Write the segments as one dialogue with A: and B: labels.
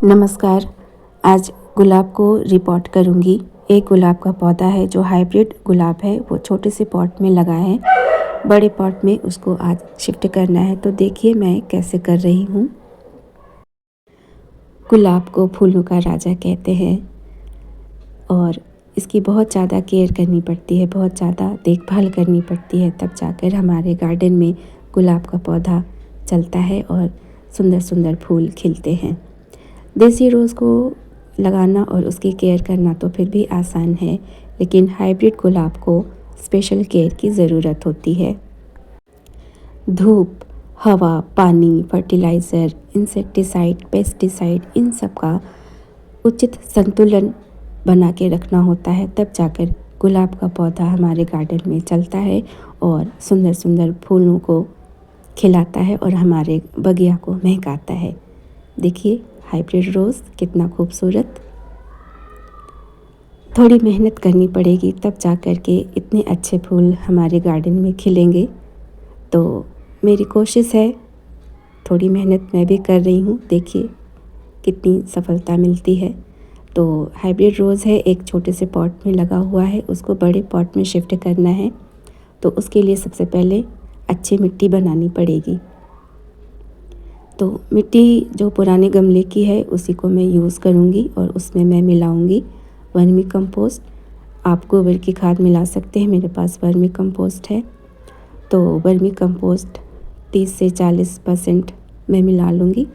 A: नमस्कार। आज गुलाब को रिपोर्ट करूँगी। एक गुलाब का पौधा है जो हाइब्रिड गुलाब है, वो छोटे से पॉट में लगा है। बड़े पॉट में उसको आज शिफ्ट करना है, तो देखिए मैं कैसे कर रही हूँ। गुलाब को फूलों का राजा कहते हैं और इसकी बहुत ज़्यादा केयर करनी पड़ती है, बहुत ज़्यादा देखभाल करनी पड़ती है, तब जाकर हमारे गार्डन में गुलाब का पौधा चलता है और सुंदर सुंदर फूल खिलते हैं। देसी रोज़ को लगाना और उसकी केयर करना तो फिर भी आसान है, लेकिन हाइब्रिड गुलाब को स्पेशल केयर की ज़रूरत होती है। धूप, हवा, पानी, फर्टिलाइज़र, इंसेक्टिसाइड, पेस्टिसाइड, इन सब का उचित संतुलन बना के रखना होता है, तब जाकर गुलाब का पौधा हमारे गार्डन में चलता है और सुंदर सुंदर फूलों को खिलाता है और हमारे बगिया को महकाता है। देखिए हाइब्रिड रोज़ कितना खूबसूरत। थोड़ी मेहनत करनी पड़ेगी, तब जा कर के इतने अच्छे फूल हमारे गार्डन में खिलेंगे। तो मेरी कोशिश है, थोड़ी मेहनत मैं भी कर रही हूँ। देखिए कितनी सफलता मिलती है। तो हाइब्रिड रोज़ है, एक छोटे से पॉट में लगा हुआ है, उसको बड़े पॉट में शिफ्ट करना है। तो उसके लिए सबसे पहले अच्छी मिट्टी बनानी पड़ेगी। तो मिट्टी जो पुराने गमले की है उसी को मैं यूज़ करूँगी और उसमें मैं मिलाऊँगी वर्मी कंपोस्ट। आप गोबर की खाद मिला सकते हैं, मेरे पास वर्मी कंपोस्ट है। तो वर्मी कंपोस्ट 30 से 40% मैं मिला लूँगी,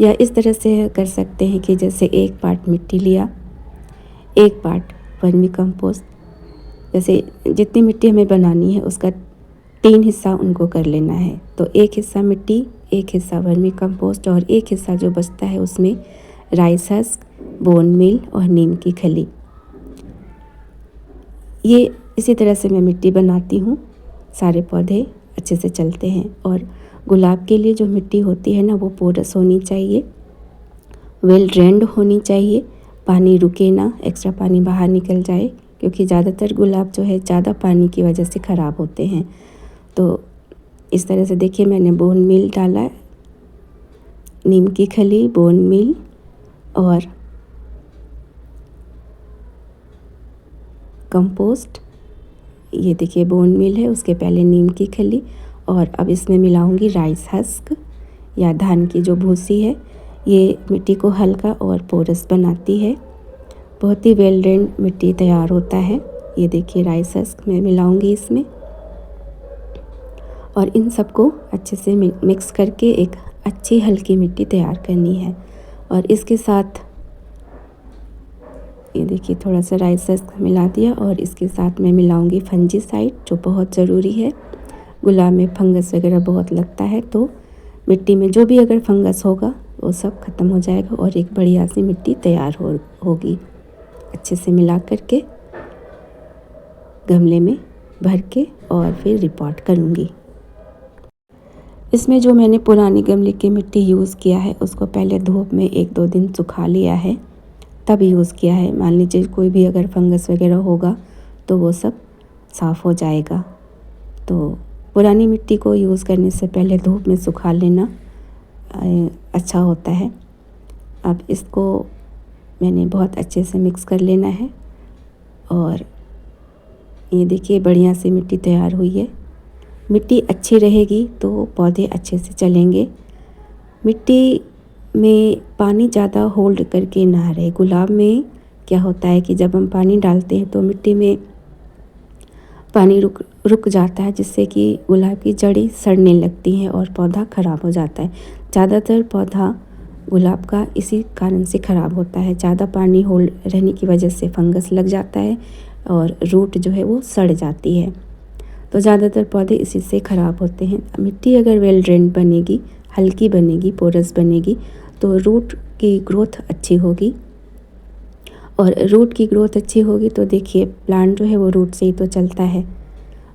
A: या इस तरह से कर सकते हैं कि जैसे 1 पार्ट मिट्टी लिया, 1 पार्ट वर्मी कंपोस्ट। जैसे जितनी मिट्टी हमें बनानी है उसका 3 हिस्सा उनको कर लेना है। तो 1 हिस्सा मिट्टी, 1 हिस्सा वर्मी कंपोस्ट और 1 हिस्सा जो बचता है उसमें राइस हस्क, बोन मील और नीम की खली। ये इसी तरह से मैं मिट्टी बनाती हूँ, सारे पौधे अच्छे से चलते हैं। और गुलाब के लिए जो मिट्टी होती है ना, वो पोरस होनी चाहिए, वेल ड्रेन्ड होनी चाहिए, पानी रुके ना, एक्स्ट्रा पानी बाहर निकल जाए, क्योंकि ज़्यादातर गुलाब जो है ज़्यादा पानी की वजह से ख़राब होते हैं। तो इस तरह से देखिए मैंने बोन मील डाला, नीम की खली, बोन मील और कंपोस्ट। ये देखिए बोन मील है, उसके पहले नीम की खली, और अब इसमें मिलाऊंगी राइस हस्क या धान की जो भूसी है। ये मिट्टी को हल्का और पोरस बनाती है, बहुत ही वेल ड्रेन्ड मिट्टी तैयार होता है। ये देखिए राइस हस्क मैं मिलाऊंगी इसमें, और इन सबको अच्छे से मिक्स करके एक अच्छी हल्की मिट्टी तैयार करनी है। और इसके साथ ये देखिए थोड़ा सा राइस हस्क मिला दिया, और इसके साथ मैं मिलाऊंगी फंजीसाइड, जो बहुत ज़रूरी है। गुलाब में फंगस वगैरह बहुत लगता है, तो मिट्टी में जो भी अगर फंगस होगा वो सब ख़त्म हो जाएगा और एक बढ़िया सी मिट्टी तैयार होगी। अच्छे से मिला करके गमले में भर के और फिर रिपोर्ट करूँगी। इसमें जो मैंने पुरानी गमले की मिट्टी यूज़ किया है उसको पहले धूप में 1-2 दिन सुखा लिया है, तब यूज़ किया है। मान लीजिए कोई भी अगर फंगस वगैरह होगा तो वो सब साफ़ हो जाएगा। तो पुरानी मिट्टी को यूज़ करने से पहले धूप में सुखा लेना अच्छा होता है। अब इसको मैंने बहुत अच्छे से मिक्स कर लेना है, और ये देखिए बढ़िया सी मिट्टी तैयार हुई है। मिट्टी अच्छी रहेगी तो पौधे अच्छे से चलेंगे। मिट्टी में पानी ज़्यादा होल्ड करके ना रहे। गुलाब में क्या होता है कि जब हम पानी डालते हैं तो मिट्टी में पानी रुक जाता है, जिससे कि गुलाब की जड़ें सड़ने लगती हैं और पौधा ख़राब हो जाता है। ज़्यादातर पौधा गुलाब का इसी कारण से ख़राब होता है, ज़्यादा पानी होल्ड रहने की वजह से फंगस लग जाता है और रूट जो है वो सड़ जाती है। तो ज़्यादातर पौधे इसी से ख़राब होते हैं। मिट्टी अगर वेल ड्रेन्ड बनेगी, हल्की बनेगी, पोरस बनेगी, तो रूट की ग्रोथ अच्छी होगी। और रूट की ग्रोथ अच्छी होगी तो देखिए प्लांट जो है वो रूट से ही तो चलता है,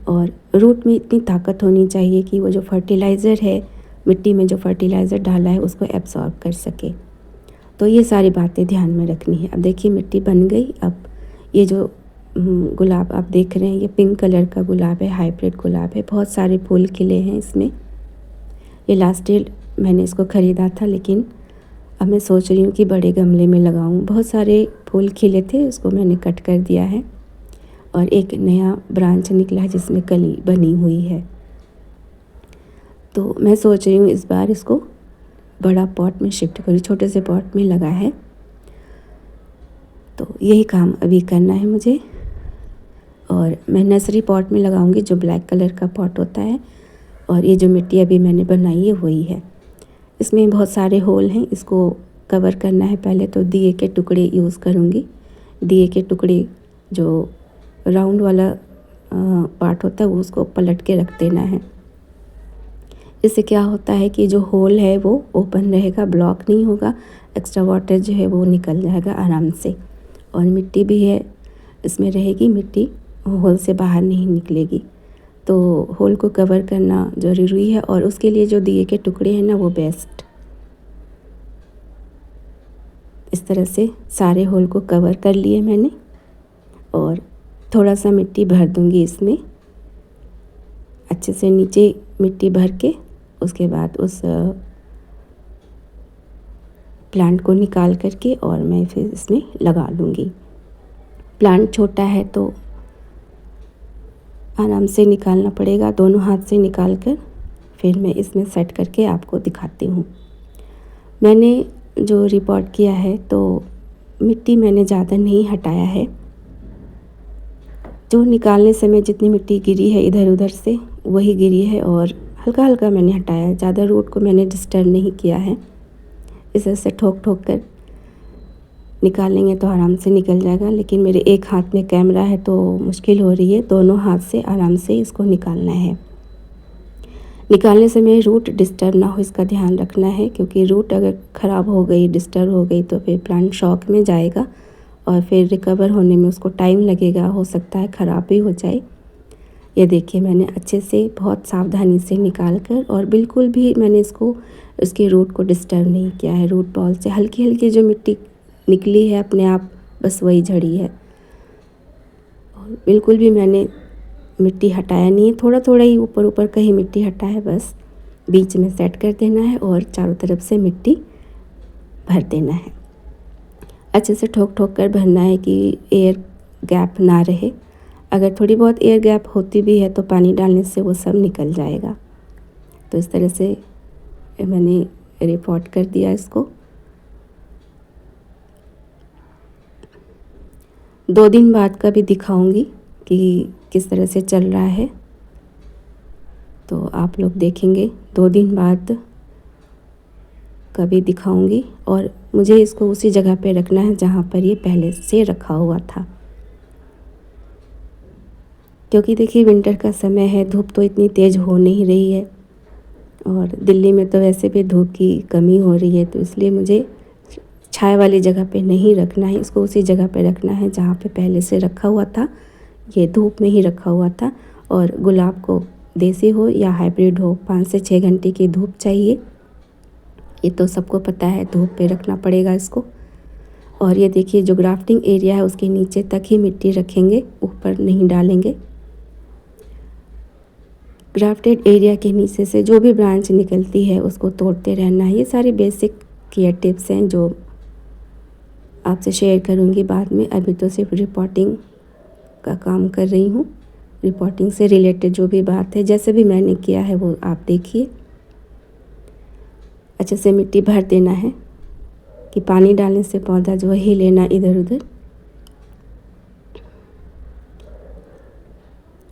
A: और रूट में इतनी ताकत होनी चाहिए कि वो जो फर्टिलाइज़र है, मिट्टी में जो फर्टिलाइज़र डाला है उसको एब्जॉर्ब कर सके। तो ये सारी बातें ध्यान में रखनी है। अब देखिए मिट्टी बन गई। अब ये जो गुलाब आप देख रहे हैं, ये पिंक कलर का गुलाब है, हाइब्रिड गुलाब है, बहुत सारे फूल खिले हैं इसमें। ये लास्ट ईयर मैंने इसको ख़रीदा था, लेकिन अब मैं सोच रही हूँ कि बड़े गमले में लगाऊँ। बहुत सारे फूल खिले थे, उसको मैंने कट कर दिया है और एक नया ब्रांच निकला है जिसमें कली बनी हुई है। तो मैं सोच रही हूँ इस बार इसको बड़ा पॉट में शिफ्ट करूँ। छोटे से पॉट में लगा है, तो यही काम अभी करना है मुझे। और मैं नर्सरी पॉट में लगाऊंगी, जो ब्लैक कलर का पॉट होता है। और ये जो मिट्टी अभी मैंने बनाई है वही है। इसमें बहुत सारे होल हैं, इसको कवर करना है। पहले तो दिए के टुकड़े यूज़ करूँगी। दिए के टुकड़े जो राउंड वाला पार्ट होता है वो उसको पलट के रख देना है। इससे क्या होता है कि जो होल है वो ओपन रहेगा, ब्लॉक नहीं होगा। एक्स्ट्रा वाटर जो है वो निकल जाएगा आराम से। और मिट्टी भी है इसमें रहेगी, मिट्टी होल से बाहर नहीं निकलेगी। तो होल को कवर करना ज़रूरी है और उसके लिए जो दिए के टुकड़े हैं ना वो बेस्ट। इस तरह से सारे होल को कवर कर लिए मैंने और थोड़ा सा मिट्टी भर दूंगी इसमें अच्छे से। नीचे मिट्टी भर के उसके बाद उस प्लांट को निकाल करके और मैं फिर इसमें लगा लूँगी। प्लांट छोटा है तो आराम से निकालना पड़ेगा, दोनों हाथ से निकाल कर फिर मैं इसमें सेट करके आपको दिखाती हूँ। मैंने जो रिपोर्ट किया है तो मिट्टी मैंने ज़्यादा नहीं हटाया है। जो निकालने समय जितनी मिट्टी गिरी है इधर उधर से वही गिरी है और हल्का हल्का मैंने हटाया है। ज़्यादा रूट को मैंने डिस्टर्ब नहीं किया है। इस तरह से ठोक ठोक कर निकालेंगे तो आराम से निकल जाएगा। लेकिन मेरे एक हाथ में कैमरा है तो मुश्किल हो रही है, दोनों हाथ से आराम से इसको निकालना है। निकालने समय रूट डिस्टर्ब ना हो इसका ध्यान रखना है, क्योंकि रूट अगर ख़राब हो गई, डिस्टर्ब हो गई तो फिर प्लांट शॉक में जाएगा और फिर रिकवर होने में उसको टाइम लगेगा, हो सकता है ख़राब भी हो जाए। ये देखिए मैंने अच्छे से बहुत सावधानी से निकाल कर और बिल्कुल भी मैंने इसके रूट को डिस्टर्ब नहीं किया है। रूट बॉल से हल्की हल्की जो मिट्टी निकली है अपने आप बस वही झड़ी है और बिल्कुल भी मैंने मिट्टी हटाया नहीं है। थोड़ा थोड़ा ही ऊपर ऊपर कहीं मिट्टी हटा है, बस बीच में सेट कर देना है और चारों तरफ से मिट्टी भर देना है। अच्छे से ठोक ठोक कर भरना है कि एयर गैप ना रहे। अगर थोड़ी बहुत एयर गैप होती भी है तो पानी डालने से वो सब निकल जाएगा। तो इस तरह से मैंने रिपोर्ट कर दिया इसको। 2 दिन बाद का भी दिखाऊंगी कि किस तरह से चल रहा है, तो आप लोग देखेंगे। 2 दिन बाद कभी दिखाऊंगी और मुझे इसको उसी जगह पे रखना है जहाँ पर ये पहले से रखा हुआ था, क्योंकि देखिए विंटर का समय है, धूप तो इतनी तेज़ हो नहीं रही है और दिल्ली में तो वैसे भी धूप की कमी हो रही है। तो इसलिए मुझे छाया वाली जगह पे नहीं रखना है, इसको उसी जगह पे रखना है जहाँ पे पहले से रखा हुआ था। ये धूप में ही रखा हुआ था। और गुलाब को देसी हो या हाइब्रिड हो 5 से 6 घंटे की धूप चाहिए, ये तो सबको पता है। धूप पे रखना पड़ेगा इसको। और ये देखिए जो ग्राफ्टिंग एरिया है उसके नीचे तक ही मिट्टी रखेंगे, ऊपर नहीं डालेंगे। ग्राफ्टेड एरिया के नीचे से जो भी ब्रांच निकलती है उसको तोड़ते रहना है। ये सारी बेसिक केयर टिप्स हैं जो आपसे शेयर करूँगी बाद में। अभी तो सिर्फ रिपोर्टिंग का काम कर रही हूँ। रिपोर्टिंग से रिलेटेड जो भी बात है, जैसे भी मैंने किया है वो आप देखिए। अच्छे से मिट्टी भर देना है कि पानी डालने से पौधा जो ही लेना इधर उधर।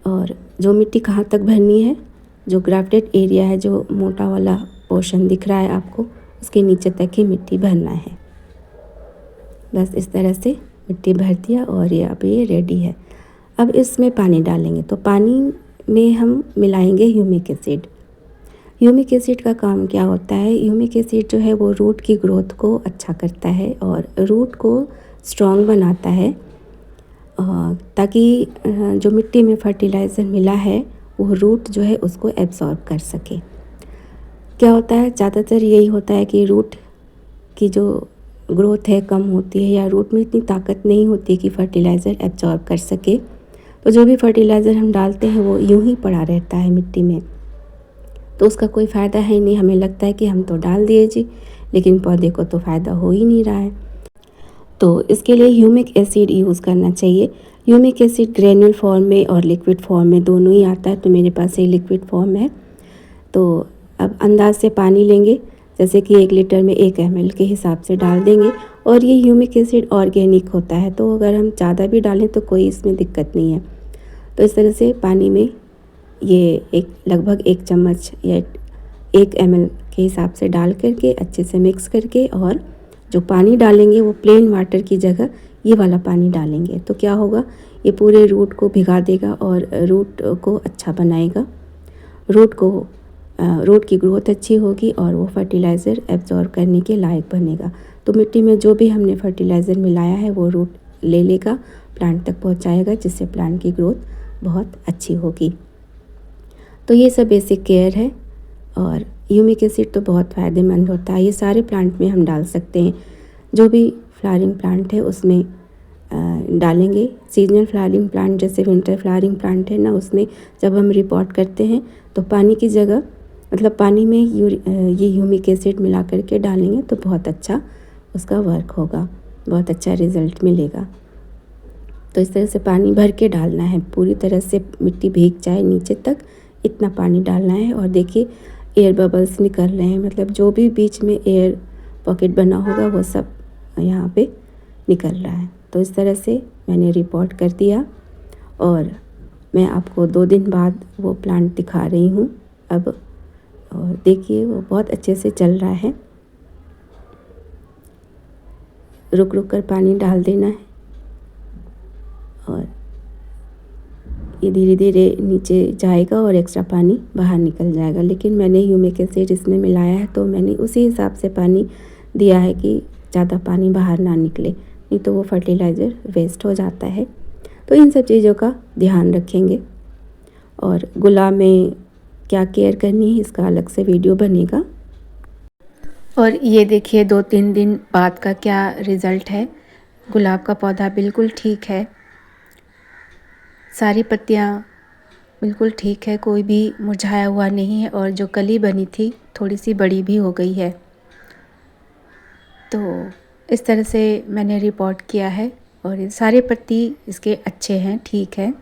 A: और जो मिट्टी कहाँ तक भरनी है, जो ग्राफ्टेड एरिया है, जो मोटा वाला पोर्शन दिख रहा है आपको, उसके नीचे तक ही मिट्टी भरना है। बस इस तरह से मिट्टी भर दिया और ये अब ये रेडी है। अब इसमें पानी डालेंगे, तो पानी में हम मिलाएंगे ह्यूमिक एसिड। ह्यूमिक एसिड का काम क्या होता है? ह्यूमिक एसिड जो है वो रूट की ग्रोथ को अच्छा करता है और रूट को स्ट्रॉन्ग बनाता है, ताकि जो मिट्टी में फर्टिलाइज़र मिला है वो रूट जो है उसको एब्जॉर्ब कर सके। क्या होता है, ज़्यादातर यही होता है कि रूट की जो ग्रोथ है कम होती है या रूट में इतनी ताकत नहीं होती कि फर्टिलाइज़र एब्जॉर्ब कर सके। तो जो भी फर्टिलाइज़र हम डालते हैं वो यूं ही पड़ा रहता है मिट्टी में, तो उसका कोई फ़ायदा है नहीं। हमें लगता है कि हम तो डाल दिए जी, लेकिन पौधे को तो फ़ायदा हो ही नहीं रहा है। तो इसके लिए ह्यूमिक एसिड यूज़ करना चाहिए। ह्यूमिक एसिड ग्रेन्यूल फॉर्म में और लिक्विड फॉर्म में दोनों ही आता है, तो मेरे पास ये लिक्विड फॉर्म है। तो अब अंदाज से पानी लेंगे, जैसे कि 1 लीटर में 1 ml के हिसाब से डाल देंगे। और ये ह्यूमिक एसिड ऑर्गेनिक होता है, तो अगर हम ज़्यादा भी डालें तो कोई इसमें दिक्कत नहीं है। तो इस तरह से पानी में ये लगभग 1 चम्मच या 1 ml के हिसाब से डाल करके अच्छे से मिक्स करके, और जो पानी डालेंगे वो प्लेन वाटर की जगह ये वाला पानी डालेंगे। तो क्या होगा, ये पूरे रूट को भिगा देगा और रूट को अच्छा बनाएगा। रूट की ग्रोथ अच्छी होगी और वो फर्टिलाइज़र एब्जॉर्ब करने के लायक बनेगा। तो मिट्टी में जो भी हमने फर्टिलाइज़र मिलाया है वो रूट ले लेगा, प्लांट तक पहुंचाएगा, जिससे प्लांट की ग्रोथ बहुत अच्छी होगी। तो ये सब बेसिक केयर है। और ह्यूमिक एसिड तो बहुत फ़ायदेमंद होता है, ये सारे प्लांट में हम डाल सकते हैं। जो भी फ्लावरिंग प्लांट है उसमें डालेंगे। सीजनल फ्लावरिंग प्लांट जैसे विंटर फ्लावरिंग प्लांट है ना, उसमें जब हम रिपोर्ट करते हैं तो पानी की जगह, मतलब पानी में ये ह्यूमिक एसिड मिला करके डालेंगे तो बहुत अच्छा उसका वर्क होगा, बहुत अच्छा रिज़ल्ट मिलेगा। तो इस तरह से पानी भर के डालना है, पूरी तरह से मिट्टी भीग जाए नीचे तक, इतना पानी डालना है। और देखिए एयर बबल्स निकल रहे हैं, मतलब जो भी बीच में एयर पॉकेट बना होगा वो सब यहाँ पे निकल रहा है। तो इस तरह से मैंने रिपोर्ट कर दिया और मैं आपको 2 दिन बाद वो प्लांट दिखा रही हूँ अब। और देखिए वो बहुत अच्छे से चल रहा है। रुक रुक कर पानी डाल देना है और ये धीरे धीरे नीचे जाएगा और एक्स्ट्रा पानी बाहर निकल जाएगा। लेकिन मैंने ह्यूमिक एसिड इसमें मिलाया है तो मैंने उसी हिसाब से पानी दिया है कि ज़्यादा पानी बाहर ना निकले, नहीं तो वो फर्टिलाइज़र वेस्ट हो जाता है। तो इन सब चीज़ों का ध्यान रखेंगे। और गुलाब में क्या केयर करनी है इसका अलग से वीडियो बनेगा। और ये देखिए 2-3 दिन बाद का क्या रिज़ल्ट है। गुलाब का पौधा बिल्कुल ठीक है, सारी पत्तियाँ बिल्कुल ठीक है, कोई भी मुरझाया हुआ नहीं है और जो कली बनी थी थोड़ी सी बड़ी भी हो गई है। तो इस तरह से मैंने रिपोर्ट किया है और ये सारे पत्ती इसके अच्छे हैं, ठीक है।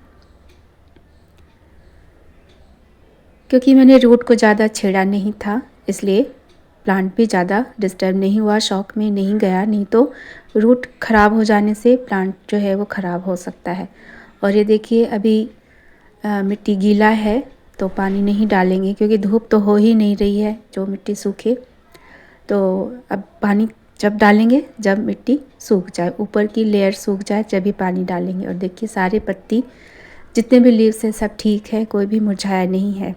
A: क्योंकि मैंने रूट को ज़्यादा छेड़ा नहीं था, इसलिए प्लांट भी ज़्यादा डिस्टर्ब नहीं हुआ, शॉक में नहीं गया, नहीं तो रूट ख़राब हो जाने से प्लांट जो है वो ख़राब हो सकता है। और ये देखिए अभी मिट्टी गीला है तो पानी नहीं डालेंगे, क्योंकि धूप तो हो ही नहीं रही है जो मिट्टी सूखे। तो अब पानी जब डालेंगे जब मिट्टी सूख जाए, ऊपर की लेयर सूख जाए जब ही पानी डालेंगे। और देखिए सारे पत्ती जितने भी लीव्स हैं सब ठीक है, कोई भी मुरझाया नहीं है।